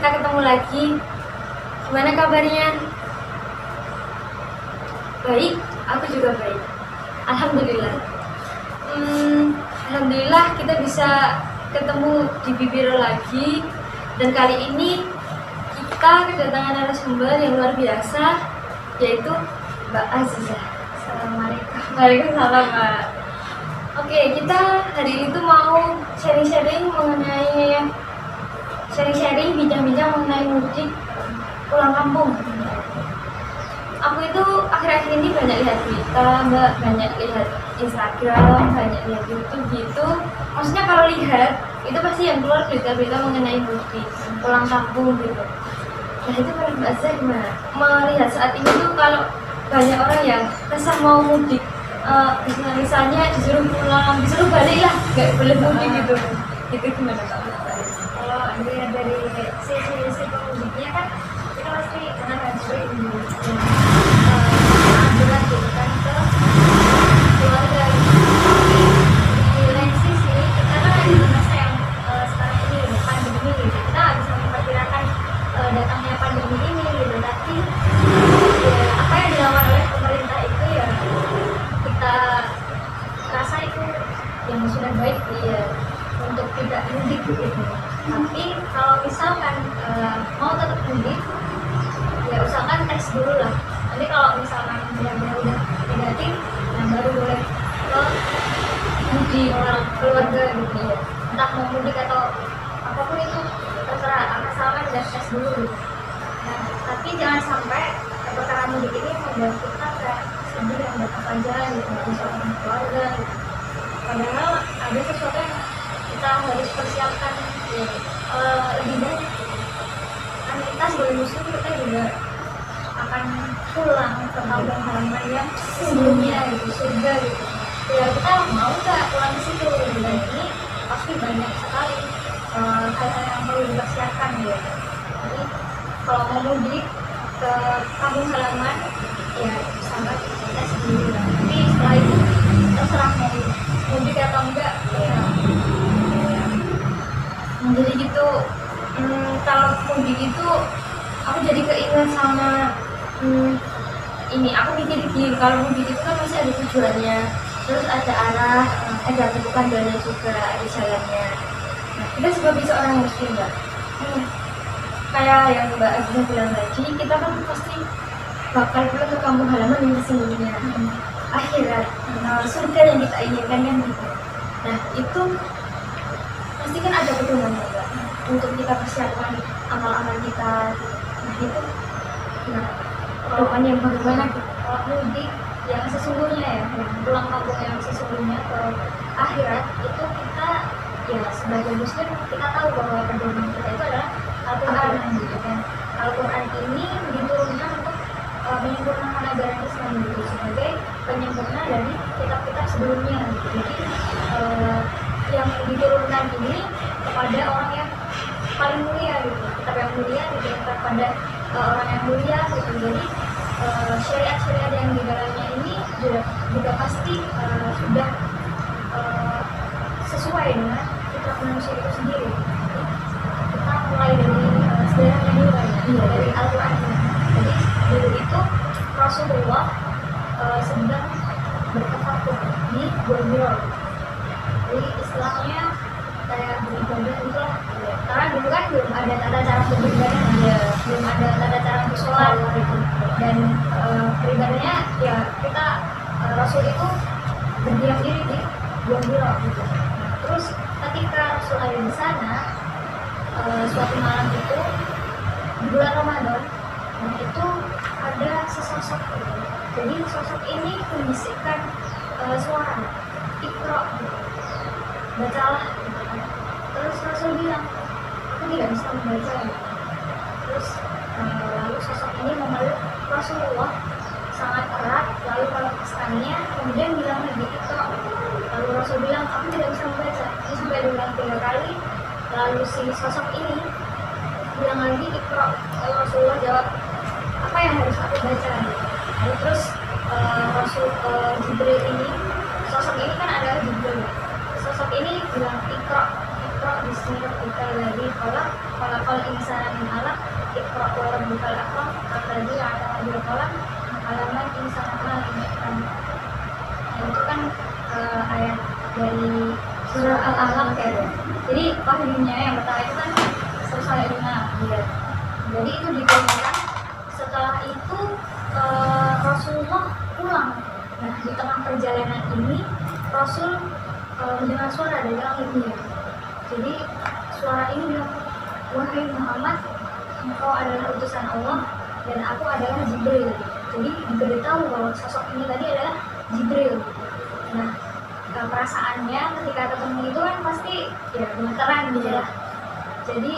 kita ketemu lagi. Gimana kabarnya? Baik, aku juga baik. Alhamdulillah. Alhamdulillah kita bisa ketemu di Bibiro lagi. Dan kali ini kita kedatangan narasumber yang luar biasa, yaitu Mbak Azizah. Assalamualaikum. Waalaikumsalam, Mbak. Oke, kita hari ini tuh mau sharing-sharing bincang-bincang mengenai mudik pulang kampung. Aku itu akhir-akhir ini banyak lihat berita, Mbak, banyak lihat Instagram, banyak lihat YouTube gitu. Maksudnya kalau lihat itu pasti yang keluar berita-berita mengenai mudik pulang kampung gitu. Nah itu menurut Mbak Azizah gimana? Melihat saat ini tuh kalau banyak orang yang resah mau mudik, misalnya disuruh pulang, disuruh balik lah, nggak boleh mudik gitu. Itu gimana Mbak? Kalau dilihat dari sisi pemudiknya kan kita pasti mengajukan aturan gitu kan ke keluarga gitu. Di lain sisi kita kan ada di masa yang sekarang ini pandemi gitu. Kita nggak bisa memperkirakan datangnya pandemi ini gitu. Tapi ya, apa yang dilakukan oleh pemerintah itu ya kita rasa itu yang sudah baik ya, untuk tidak mudik gitu. Tapi kalau misalkan mau tetap mudik ya usahakan tes dulu lah. Nanti kalau misalkan benar-benar udah negatif, nah baru boleh ke mudik keluarga gitu ya. Entah mau mudik atau apapun itu terserah, asalkan udah tes dulu gitu. Nah, tapi jangan sampai perkara mudik ini membuat kita kayak sedih dan datang aja gitu, nggak bisa ketemu keluarga gitu. Padahal ada sesuatu yang kita harus persiapkan lebih banyak. Kan kita sebagai muslim kita juga akan pulang ke kampung halaman yang sebelumnya gitu, surga gitu. Ya kita mau nggak pulang ke situ gitu. Dan ini pasti banyak sekali hal-hal yang perlu dipersiapkan gitu. Jadi kalau mau mudik ke kampung halaman ya sahabat kita sendiri lah. Tapi setelah itu terserah mau mudik atau enggak ya. Jadi gitu, kalau mudik itu aku jadi keinget sama ini. Aku mikir gini, kalau mudik itu kan masih ada tujuannya, terus ada arah, ada tentukan jalannya juga, ada jalannya. Nah, kita sebagai seorang muslim, Mbak, kayak yang Mbak Azizah bilang tadi, kita kan pasti bakal pulang ke kampung halaman yang sesungguhnya, akhirat, surga yang kita inginkan kan gitu. Nah itu pasti kan ada pedomannya Mbak, untuk kita persiapkan amal-amal kita. Nah itu gimana? Pedoman yang bagaimana? Kalau mudik yang sesungguhnya ya, pulang kampung yang sesungguhnya ke akhirat itu kita ya sebagai muslim kita tahu bahwa pedoman kita itu adalah Al-Quran gitu kan. Al-Quran ini diturunkan untuk menyempurnakan ajaran Islam gitu, sebagai penyempurna dari kitab-kitab sebelumnya gitu. Jadi yang diturunkan ini kepada orang yang paling mulia gitu, kitab yang mulia diturunkan pada orang yang mulia gitu. Jadi syariat-syariat yang di dalamnya ini juga pasti sudah sesuai dengan fitrah manusia itu sendiri. Kita mulai dari sejarahnya dulu ya, dari Al-Quran. Jadi dulu itu Rasulullah sedang bertafakur di Gua Hira. Jadi istilahnya kayak beribadah itulah. Karena dulu kan belum ada tata cara beribadah, belum ada tata cara bersolat gitu. Dan beribadahnya ya kita Rasul itu berdiam diri di Gua Hira gitu. Nah, terus ketika Rasul ada di sana, suatu malam itu di bulan Ramadan, nah itu ada sesosok gitu. Jadi sosok ini membisikkan suara Iqra gitu, bacalah gitu kan. Terus Rasul bilang, aku tidak bisa membaca gitu. Terus lalu sosok ini memeluk Rasulullah sangat erat, lalu melepaskannya, kemudian bilang lagi Iqra. Lalu Rasul bilang, aku tidak bisa membaca. Ini sampai diulang 3 kali. Lalu si sosok ini bilang lagi Iqra. Lalu Rasulullah jawab, apa yang harus aku baca? Lalu terus Rasul Jibril ini, sosok ini kan adalah Jibril. Sosok ini bilang Iqra, Iqra bismi rabbikal ladzi khalaq, khalaqal insana min 'alaq, iqra wa rabbukal akram, alladzi 'allama bil qalam, 'allamal insana ma lam ya'lam. Nah, itu kan ayat dari surah Al-Alaq ya. Jadi wahyunya yang pertama itu kan 105 ya. Jadi itu diturunkan. Setelah itu Rasulullah pulang. Nah, di tengah perjalanan ini Rasul mendengar suara dari langit dunia. Jadi suara ini bilang, wahai Muhammad, engkau adalah utusan Allah dan aku adalah Jibril. Jadi diberitahu bahwa sosok ini tadi adalah Jibril. Nah, perasaannya ketika ketemu itu kan pasti ya gemeteran gitu ya. Jadi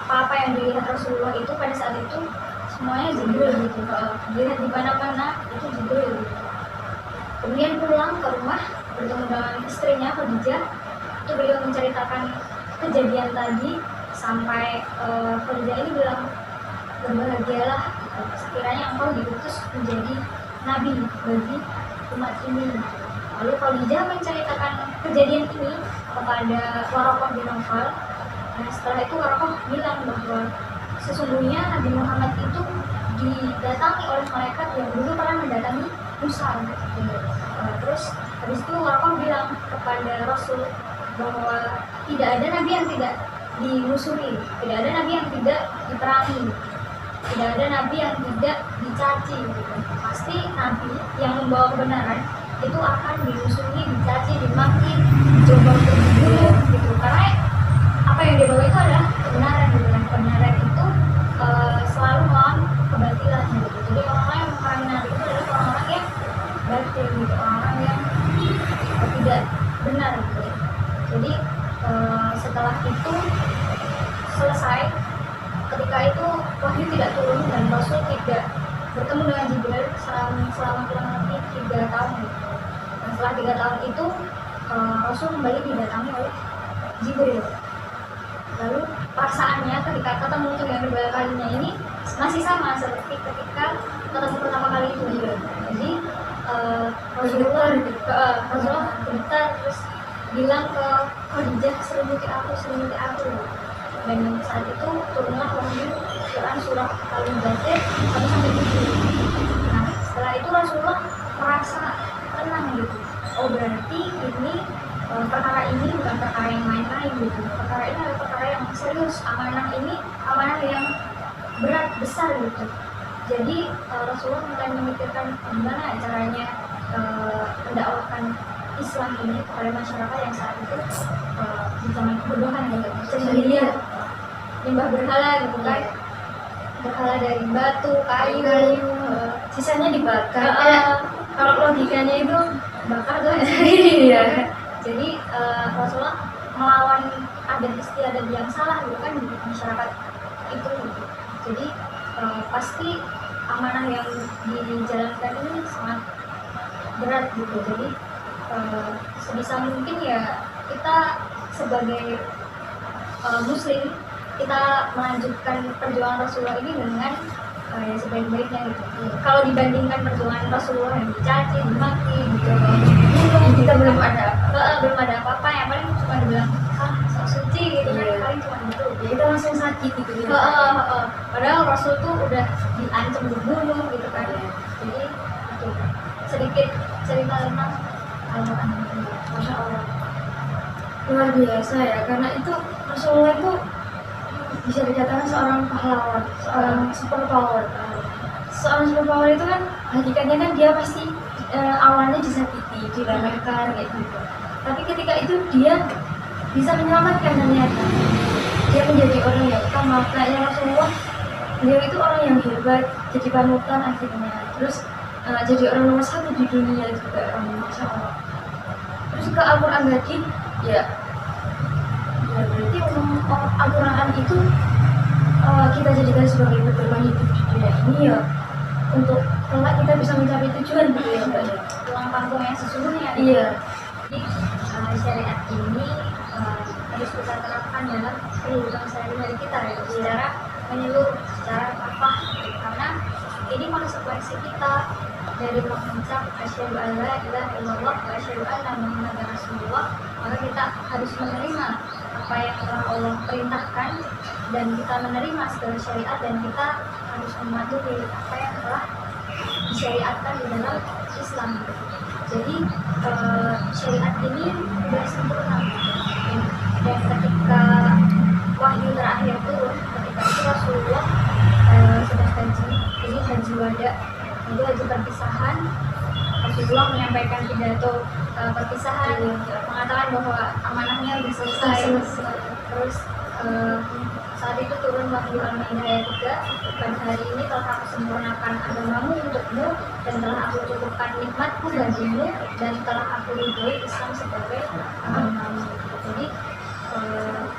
apa-apa yang dilihat Rasulullah itu pada saat itu semuanya Jibril gitu. Dilihat di mana-mana itu Jibril gitu. Kemudian pulang ke rumah bertemu dengan istrinya Khadijah, itu beliau menceritakan kejadian tadi sampai Khadijah ini bilang, berbahagialah sekiranya engkau diutus menjadi nabi bagi umat ini. Lalu Khadijah menceritakan kejadian ini kepada Waraqah bin Nawfal. Nah, setelah itu Waraqah bilang bahwa sesungguhnya Nabi Muhammad itu didatangi oleh malaikat yang dulu pernah mendatangi Musa. Terus habis itu Waraqah bilang kepada Rasul bahwa tidak ada nabi yang tidak dimusuhi, tidak ada nabi yang tidak diperangi, tidak ada nabi yang tidak dicaci gitu. Pasti nabi yang membawa kebenaran itu akan dimusuhi, dicaci, dimaki, dicoba untuk dibunuh gitu. Karena apa yang dia bawa itu adalah kebenaran gitu. Dan kebenaran itu selalu melawan kebatilan gitu. Jadi orang-orang yang memerangi nabi itu adalah orang-orang yang batil gitu, orang-orang yang tidak benar gitu. Jadi setelah itu selesai, ketika itu wahyu tidak turun dan Rasul tidak bertemu dengan Jibril selama kurang lebih 3 tahun gitu. Dan setelah 3 tahun itu Rasul kembali didatangi oleh Jibril. Lalu perasaannya ketika ketemu untuk yang kedua kalinya ini masih sama seperti ketika ketemu pertama kali itu juga. Jadi Rasulullah gemetar terus bilang ke Khadijah, selimuti aku. Dan saat itu turunlah wahyu Quran surah Al-Mudaththir 1-7. Nah, setelah itu Rasulullah merasa tenang gitu. Oh, berarti ini perkara ini bukan perkara yang main-main gitu. Perkara ini adalah perkara yang serius. Amanah ini amanah yang berat, besar gitu. Jadi Rasulullah mulai memikirkan gimana caranya mendakwahkan Islam ini kepada masyarakat yang saat itu di zaman kebodohan gitu. Jahiliyah, nyembah berhala gitu kan. Berhala dari batu, kayu, sisanya dibakar. Kalau logikanya itu bakar tuh. Iya. Jadi Rasulullah melawan adat istiadat yang salah gitu kan di masyarakat itu gitu. Jadi pasti amanah yang dijalankan ini sangat berat gitu. Jadi sebisa mungkin ya kita sebagai muslim kita melanjutkan perjuangan Rasulullah ini dengan ya sebaik-baiknya gitu. Kalau dibandingkan perjuangan Rasulullah yang dicaci, dimaki, kita belum ada apa-apa, yang paling cuma dibilang sok suci gitu kan, paling cuma gitu. Ya kita langsung sakit gitu. Padahal Rasul tuh udah diancam dibunuh gitu kan. Jadi itu sedikit cerita tentang Al-Quran. Masya Allah, luar biasa ya, karena itu Rasulullah itu bisa dikatakan seorang pahlawan, seorang superpower. Seorang superpower itu kan hakikatnya kan dia pasti awalnya disakiti, diremehkan kayak gitu. Tapi ketika itu dia bisa menyelamatkan ternyata. Dia menjadi orang yang utama. Kayaknya Rasulullah, beliau itu orang yang hebat, jadi panutan akhirnya. Terus jadi orang nomor 1 di dunia juga, Masya Allah. Terus ke Al-Quran tadi, ya berarti Al-Quran itu kita jadikan sebagai pedoman hidup di dunia ini ya, untuk kelak kita bisa mencapai tujuan gitu ya Mbak ya, pulang kampung yang sesungguhnya. Iya. Jadi syariat ini harus kita terapkan dalam kehidupan sehari-hari kita ya, secara menyeluruh, secara apa, karena ini konsekuensi kita dari mengucap asyhadu alla ilaha illallah wa asyhadu anna muhammadar rasulullah. Maka kita harus menerima apa yang telah Allah perintahkan dan kita menerima segala syariat dan kita harus mematuhi apa yang telah disyariatkan di dalam Islam. Jadi syariat ini sudah sempurna dan ketika wahyu terakhir turun ketika itu Rasulullah sudah haji, jadi haji wada, itu haji perpisahan. Rasulullah menyampaikan pidato perpisahan, mengatakan bahwa amanahnya sudah selesai. Terus saat itu turun wahyu Al-Maidah ayat 3, pada hari ini telah aku sempurnakan agamamu untukmu dan telah aku cukupkan nikmatku bagimu dan telah aku ridhoi Islam sebagai agamamu. Jadi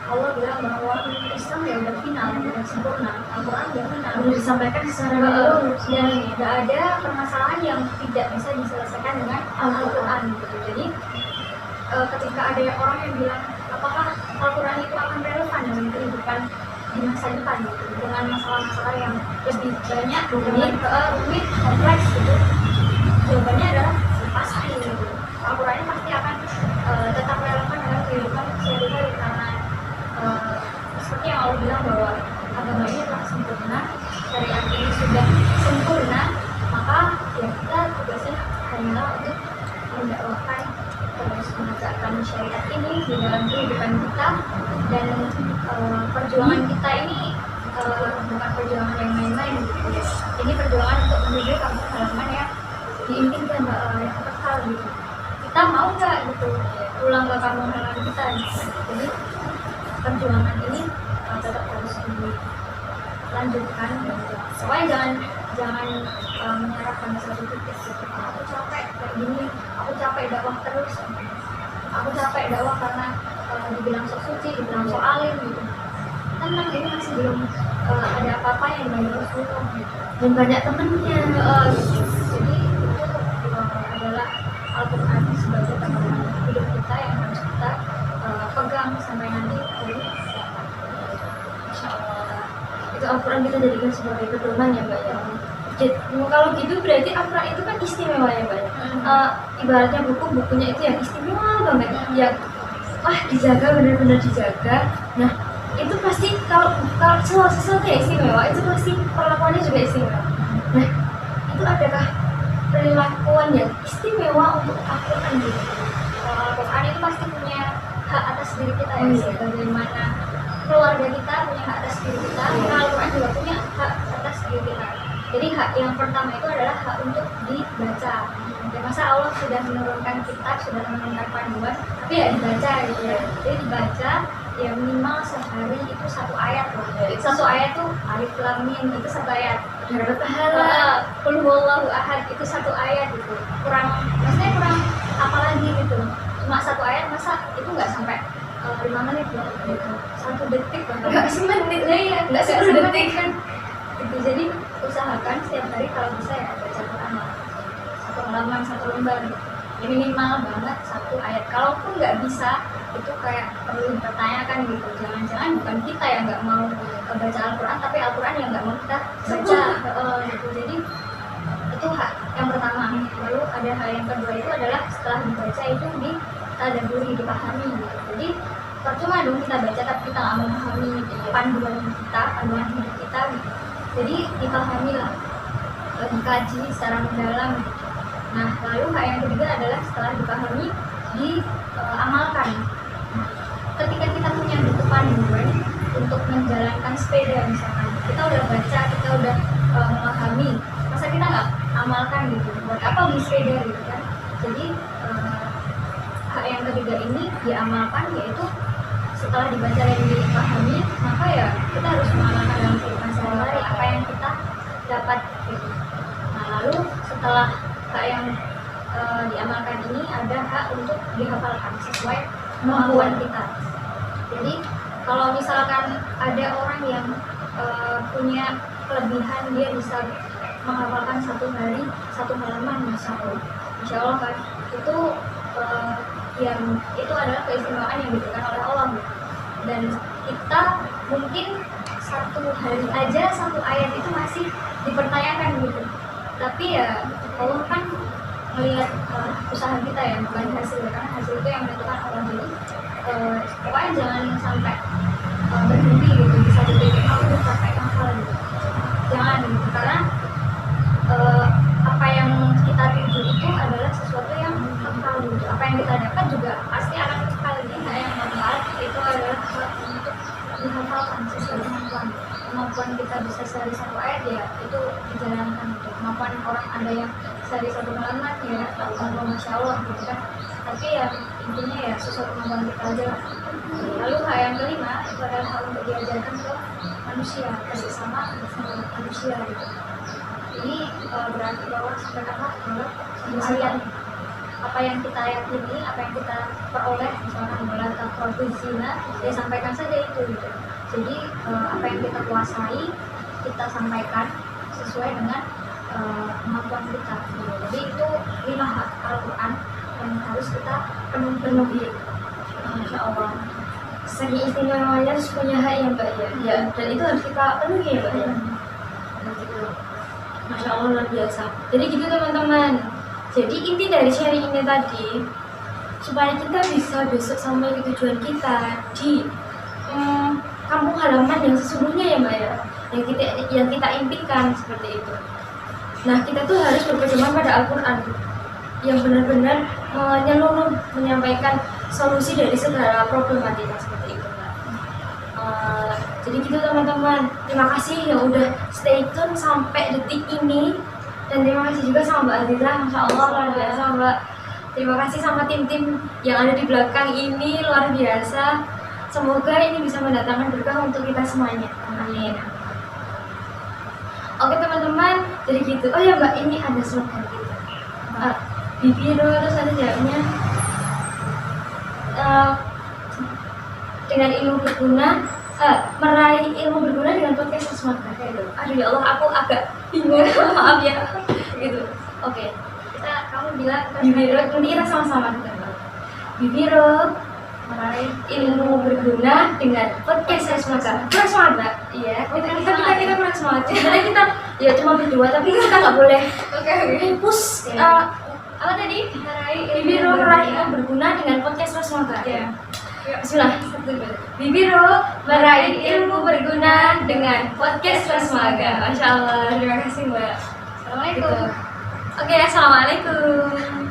Allah bilang bahwa Islam ya udah final, udah sempurna, Al-Quran udah final, Udah disampaikan secara menyeluruh dan nggak ada permasalahan yang tidak bisa diselesaikan dengan Al-Quran gitu. Jadi ketika ada orang yang bilang apakah Al-Quran itu akan relevan dengan kehidupan di masa depan gitu, dengan masalah-masalah yang lebih banyak, rumit, kompleks gitu, jawabannya adalah pasti gitu. Al-Quran pasti akan tetap relevan dengan kehidupan sehari-hari karena seperti yang Allah bilang bahwa agama ini telah sempurna, syariat ini sudah sempurna, maka ya kita tugasnya hanyalah untuk mendakwakan terus menegakkan syariat ini di dalam kehidupan kita dan perjuangan kita ini bukan perjuangan yang main-main gitu. Ini perjuangan untuk menuju kampung halaman yang diinginkan yang kekal gitu. Kita mau nggak gitu pulang ke kampung halaman kita gitu. Jadi perjuangan ini tetap harus dilanjutkan gitu. Pokoknya jangan menyerah pada satu titik gitu. Aku capek kayak gini, aku capek dakwah terus, aku capek dakwah karena dibilang sok suci, dibilang sok alim gitu. Tenang, ini masih belum ada apa-apa yang dari Rasulullah gitu. dan banyak temennya. Gitu. Jadi itu adalah Al-Quran sebagai teman hidup kita yang harus kita pegang sampai nanti dari Insya Allah itu Al-Quran kita jadikan sebagai pedoman ya Mbak ya. Jadi, kalau gitu berarti Al-Quran itu kan istimewa ya Mbak ya. Ibaratnya bukunya itu yang istimewa banget, yang wah dijaga, benar-benar dijaga. Nah itu pasti kalau sesuatu yang istimewa itu pasti perlakuannya juga istimewa. Nah itu adakah perilakuan yang istimewa untuk Al-Quran gitu? Al-Quran itu pasti punya hak atas diri kita ya. Oh, iya. Bagaimana keluarga kita punya hak atas diri kita, Al-Quran juga punya hak atas diri kita. Jadi hak yang pertama itu adalah hak untuk dibaca. Ya, masa Allah sudah menurunkan kitab, sudah menurunkan panduan, tapi ya dibaca gitu ya. Jadi dibaca ya minimal sehari itu satu ayat loh. Satu ayat tuh alif lam mim itu satu ayat. Dapat pahala. Qul huwallahu ahad itu satu ayat gitu. Maksudnya kurang apa lagi gitu. Cuma satu ayat masa itu nggak sampai 5 menit loh gitu. 1 detik bahkan Nggak semenit lah ya, nggak 10 10 detik kan. Gitu. Jadi usahakan setiap hari kalau bisa ya baca Quran lah. 1 halaman, 1 lembar gitu. Ya minimal banget 1 ayat. Kalaupun nggak bisa itu kayak perlu dipertanyakan gitu. Jangan-jangan bukan kita yang nggak mau baca Al-Quran, tapi Al-Quran yang nggak mau kita baca gitu. Jadi itu hak yang pertama. Lalu ada hal yang kedua itu adalah setelah dibaca itu ditadaburi, dipahami gitu. Jadi percuma dong kita baca tapi kita nggak memahami panduan kita, panduan hidup kita gitu. Jadi dipahami lah, dikaji secara mendalam gitu. Nah lalu hal yang ketiga adalah setelah dipahami diamalkan. Ketika kita punya buku panduan untuk menjalankan sepeda misalkan, kita udah baca, kita udah memahami, masa kita nggak amalkan gitu? Buat apa beli sepeda gitu kan? Jadi hak yang ketiga ini diamalkan, yaitu setelah dibaca dan dipahami, maka ya kita harus mengamalkan dalam kehidupan sehari-hari apa yang kita dapat gitu. Nah lalu setelah hak yang diamalkan ini ada hak untuk dihafalkan sesuai kemampuan kita. Jadi kalau misalkan ada orang yang punya kelebihan, dia bisa menghafalkan 1 hari 1 halaman, Masya Allah kan, itu yang itu adalah keistimewaan yang diberikan oleh Allah gitu. Dan kita mungkin 1 hari aja 1 ayat itu masih dipertanyakan gitu, tapi ya Allah kan melihat usaha kita ya, bukan hasil, karena hasil itu yang menentukan Allah. Jadi pokoknya jangan sampai berhenti gitu di satu titik aku udah capek hafal gitu, jangan gitu, karena apa yang kita tuju itu adalah sesuatu yang kekal gitu. Apa yang kita dapat juga pasti akan kekal. Nah, yang kekal itu adalah sesuatu untuk dihafalkan sesuai kemampuan kita bisa sehari satu ayat ya itu dijalankan gitu. Kemampuan orang ada yang sehari satu kalimat ya Allah masya Allah gitu kan, tapi ya intinya ya sesuai kemampuan kita aja lah. Lalu hal yang kelima itu adalah hal untuk diajarkan ke manusia, kasih sama manusia gitu. Ini berarti bahwa sebenarnya ayat apa yang kita yakini, apa yang kita peroleh, misalkan bola takrotu zina, ya sampaikan saja itu gitu. Jadi apa yang kita kuasai kita sampaikan sesuai dengan kemampuan kita gitu. Jadi itu 5 hak Al-Quran yang harus kita penuhi. Masya Allah, saking istimewanya harus punya hak ya Mbak ya, ya, dan itu harus kita penuhi ya Mbak ya. Gitu. Masya Allah luar biasa. Jadi gitu teman-teman. Jadi inti dari sharing ini tadi supaya kita bisa besok sampai ke tujuan kita di kampung halaman yang sesungguhnya ya Mbak ya, yang kita impikan seperti itu. Nah kita tuh harus berpedoman pada Al-Quran yang benar-benar menyeluruh menyampaikan solusi dari segala problematika seperti itu Mbak. Jadi gitu teman-teman, terima kasih yang udah stay tune sampai detik ini, dan terima kasih juga sama Mbak Aziza, Masya Allah luar biasa Mbak. Terima kasih sama tim-tim yang ada di belakang ini, luar biasa. Semoga ini bisa mendatangkan berkah untuk kita semuanya. Amin. Oke teman-teman, jadi gitu. Oh ya Mbak, ini ada slogan kita. Bibiro terus ada jawabnya dengan ilmu berguna, meraih ilmu berguna dengan podcast Semangat. Aduh ya Allah, aku agak bingung. Maaf ya. Gitu. Oke. Kamu bilang Bibiro, nanti kita sama-sama dengar. Bibiro meraih ilmu berguna dengan podcast Semangat. Kurang semangat Mbak? Iya. Kita kurang semangat. Sebenarnya kita ya cuma berdua, tapi kita nggak boleh push. Apa tadi? Bibiro meraih ilmu berguna dengan podcast Semangat. Ya. Bismillah. Bibiro meraih ilmu berguna dengan podcast Semangat. Masya Allah, terima kasih Mbak. Assalamualaikum. Oke, assalamualaikum.